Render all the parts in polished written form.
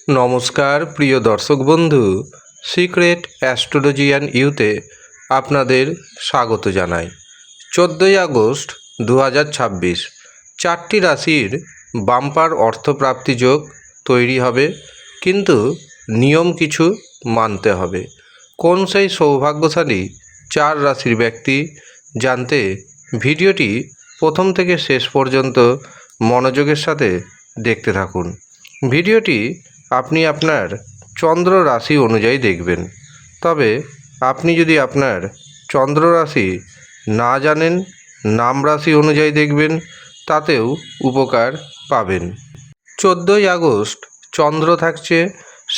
নমস্কার প্রিয় দর্শক বন্ধু, সিক্রেট অ্যাস্ট্রোলজিয়ান ইউতে আপনাদের স্বাগত জানাই। 14ই আগস্ট 2026 চারটি রাশির বাম্পার অর্থপ্রাপ্তি যোগ তৈরি হবে, কিন্তু নিয়ম কিছু মানতে হবে। কোন সেই সৌভাগ্যশালী চার রাশির ব্যক্তি জানতে ভিডিওটি প্রথম থেকে শেষ পর্যন্ত মনোযোগের সাথে দেখতে থাকুন। ভিডিওটি আপনি আপনার চন্দ্র রাশি অনুযায়ী দেখবেন। তবে আপনি যদি আপনার চন্দ্র রাশি না জানেন, নাম রাশি অনুযায়ী দেখবেন, তাতেও উপকার পাবেন। 14ই আগস্ট চন্দ্র থাকছে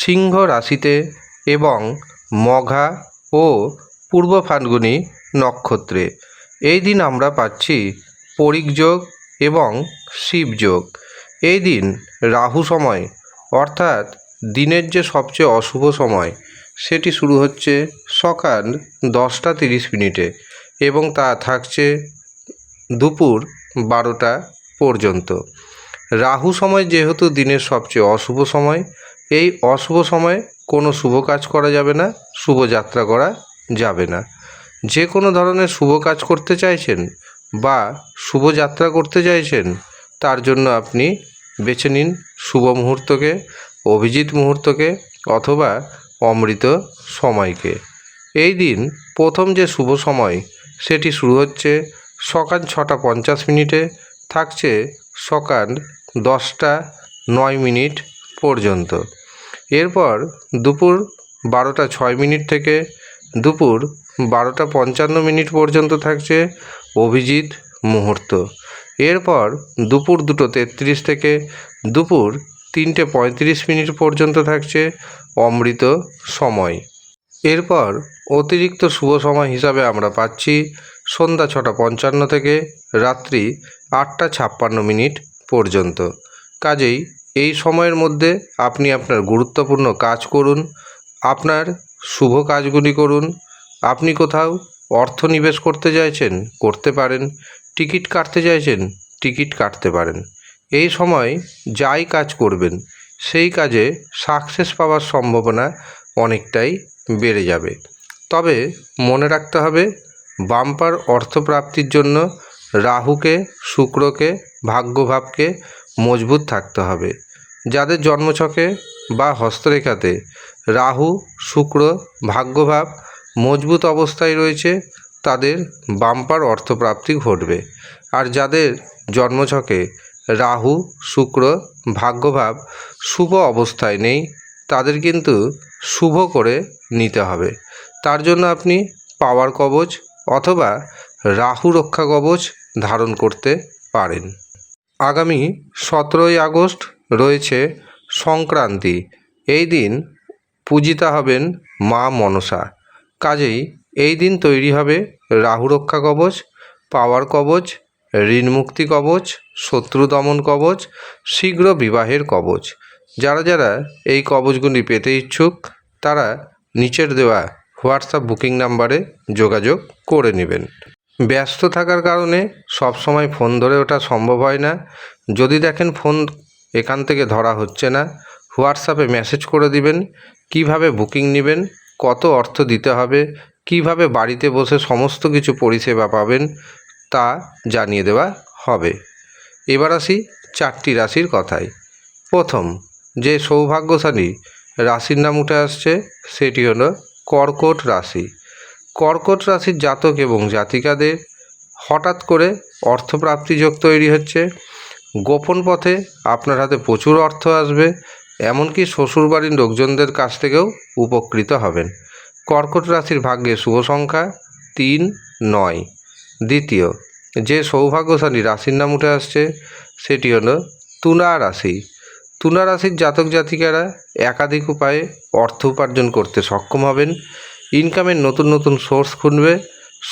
সিংহ রাশিতে এবং মঘা ও পূর্ব ফাল্গুনী নক্ষত্রে। এই দিন আমরা পাচ্ছি পরিক যোগ এবং শিব যোগ। এই দিন রাহু সময় অর্থাৎ দিনের যে সবচেয়ে অশুভ সময় সেটি শুরু হচ্ছে সকাল 10টা 30 মিনিটে এবং তা থাকছে দুপুর 12টা পর্যন্ত। রাহু সময় যেহেতু দিনের সবচেয়ে অশুভ সময়, এই অশুভ সময়ে কোনো শুভ কাজ করা যাবে না, শুভযাত্রা করা যাবে না। যে কোনো ধরনের শুভ কাজ করতে চাইছেন বা শুভযাত্রা করতে চাইছেন, তার জন্য আপনি বেছে নিন শুভ মুহূর্তকে, অভিজিৎ মুহূর্তকে অথবা অমৃত সময়কে। এই দিন প্রথম যে শুভ সময় সেটি শুরু হচ্ছে সকাল 6টা 50 মিনিটে, থাকছে সকাল 10টা 9 মিনিট পর্যন্ত। এরপর দুপুর 12টা 6 মিনিট থেকে দুপুর 12টা 55 মিনিট পর্যন্ত থাকছে অভিজিৎ মুহূর্ত। এরপর দুপুর 2টো 33 থেকে দুপুর 3টে 35 মিনিট পর্যন্ত থাকছে অমৃত সময়। এরপর অতিরিক্ত শুভ সময় হিসাবে আমরা পাচ্ছি সন্ধ্যা 6টা 55 থেকে রাত্রি 8টা 56 মিনিট পর্যন্ত। কাজেই এই সময়ের মধ্যে আপনি আপনার গুরুত্বপূর্ণ কাজ করুন, আপনার শুভ কাজগুলি করুন। আপনি কোথাও অর্থ নিবেশ করতে চাইছেন, করতে পারেন। টিকিট কাটতে চাইছেন, টিকিট কাটতে পারেন। এই সময় যাই কাজ করবেন সেই কাজে সাকসেস পাওয়ার সম্ভাবনা অনেকটাই বেড়ে যাবে। তবে মনে রাখতে হবে, বাম্পার অর্থপ্রাপ্তির জন্য রাহুকে, শুক্রকে, ভাগ্যভাবকে মজবুত থাকতে হবে। যাদের জন্মছকে বা হস্তরেখাতে রাহু, শুক্র, ভাগ্যভাব মজবুত অবস্থায় রয়েছে, তাদের বাম্পার অর্থপ্রাপ্তি ঘটবে। আর যাদের জন্মছকে রাহু, শুক্র, ভাগ্যভাব শুভ অবস্থায় নেই, তাদের কিন্তু শুভ করে নিতে হবে। তার জন্য আপনি পাওয়ার কবচ অথবা রাহু রক্ষা কবচ ধারণ করতে পারেন। আগামী 17ই আগস্ট রয়েছে সংক্রান্তি। এই দিন পূজিতা হবেন মা মনসা। কাজেই এই দিন তৈরি হবে রাহু রক্ষা কবচ, পাওয়ার কবচ, ঋণ মুক্তি কবচ, শত্রু দমন কবচ, শীঘ্র বিবাহের কবচ। যারা যারা এই কবচগুলি পেতে ইচ্ছুক, তারা নিচের দেওয়া হোয়াটসঅ্যাপ বুকিং নাম্বারে যোগাযোগ করে নেবেন। ব্যস্ত থাকার কারণে সবসময় ফোন ধরে ওঠা সম্ভব হয় না। যদি দেখেন ফোন এখান থেকে ধরা হচ্ছে না, হোয়াটসঅ্যাপে মেসেজ করে দিবেন কিভাবে বুকিং নেবেন, কত অর্থ দিতে হবে, কিভাবে বাড়িতে বসে সমস্ত কিছু পরিষেবা পাবেন, তা জানিয়ে দেওয়া হবে। এবার আসি চারটি রাশির কথায়। প্রথম যে সৌভাগ্যশালী রাশির নাম উঠে আসছে সেটি হলো কর্কট রাশি। কর্কট রাশির জাতক এবং জাতিকাদের হঠাৎ করে অর্থপ্রাপ্তি যোগ তৈরি হচ্ছে। গোপন পথে আপনার হাতে প্রচুর অর্থ আসবে, এমনকি শ্বশুরবাড়ির লোকজনদের কাছ থেকেও উপকৃত হবেন। কর্কট রাশির ভাগ্যে শুভ সংখ্যা 3, 9। দ্বিতীয় যে সৌভাগ্যশালী রাশির নাম উঠে আসছে সেটি হলো তুলা রাশি। তুলা রাশির জাতক জাতিকারা একাধিক উপায়ে অর্থ উপার্জন করতে সক্ষম হবেন। ইনকামের নতুন নতুন সোর্স খুলবে।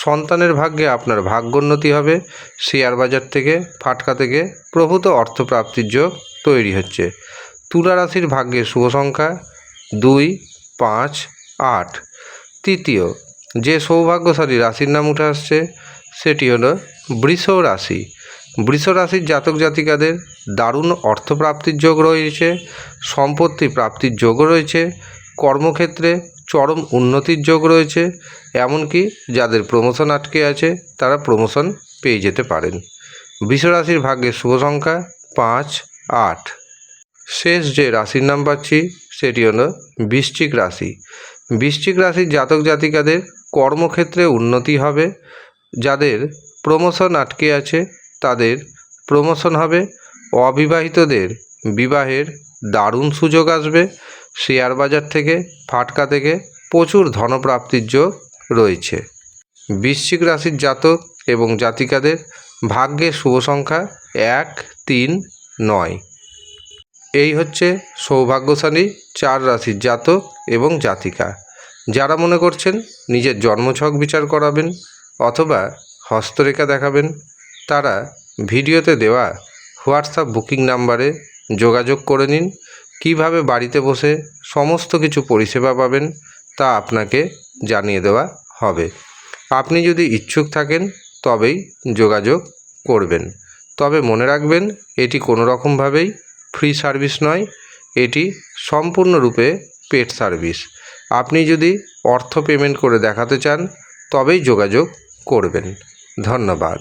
সন্তানের ভাগ্যে আপনার ভাগ্যোন্নতি হবে। শেয়ার বাজার থেকে, ফাটকা থেকে প্রভূত অর্থপ্রাপ্তির যোগ তৈরি হচ্ছে। তুলা রাশির ভাগ্যে শুভ সংখ্যা 2, 5, 8। তৃতীয় যে সৌভাগ্যশালী রাশির নাম উঠে আসছে সেটি হলো বৃষ রাশি। বৃষ রাশির জাতক জাতিকাদের দারুণ অর্থপ্রাপ্তির যোগ রয়েছে, সম্পত্তি প্রাপ্তির যোগও রয়েছে, কর্মক্ষেত্রে চরম উন্নতির যোগ রয়েছে, এমনকি যাদের প্রমোশন আটকে আছে তারা প্রমোশন পেয়ে যেতে পারেন। বৃষ রাশির ভাগ্যের শুভ সংখ্যা 5, 8। শেষ যে রাশির নাম পাচ্ছি সেটি হলো বৃশ্চিক রাশি। বৃশ্চিক রাশির জাতক জাতিকাদের কর্মক্ষেত্রে উন্নতি হবে, যাদের প্রমোশন আটকে আছে তাদের প্রমোশন হবে, অবিবাহিতদের বিবাহের দারুণ সুযোগ আসবে, শেয়ার বাজার থেকে ফাটকা থেকে প্রচুর ধনপ্রাপ্তির যোগ রয়েছে। বৃশ্চিক রাশির জাতক এবং জাতিকাদের ভাগ্যের শুভ সংখ্যা 1, 3, 9। এই হচ্ছে সৌভাগ্যশালী 4 রাশির জাতক এবং জাতিকা। যারা মনে করছেন নিজের জন্মছক বিচার করাবেন অথবা হস্তরেখা দেখাবেন, তারা ভিডিওতে দেওয়া হোয়াটসঅ্যাপ বুকিং নাম্বারে যোগাযোগ করে নিন। কিভাবে বাড়িতে বসে সমস্ত কিছু পরিষেবা পাবেন তা আপনাকে জানিয়ে দেওয়া হবে। আপনি যদি ইচ্ছুক থাকেন তবেই যোগাযোগ করবেন। তবে মনে রাখবেন, এটি কোনো রকমভাবেই ফ্রি সার্ভিস নয়, এটি সম্পূর্ণরূপে পেড সার্ভিস। আপনি যদি অর্থ পেমেন্ট করে দেখাতে চান তবেই যোগাযোগ করবেন। ধন্যবাদ।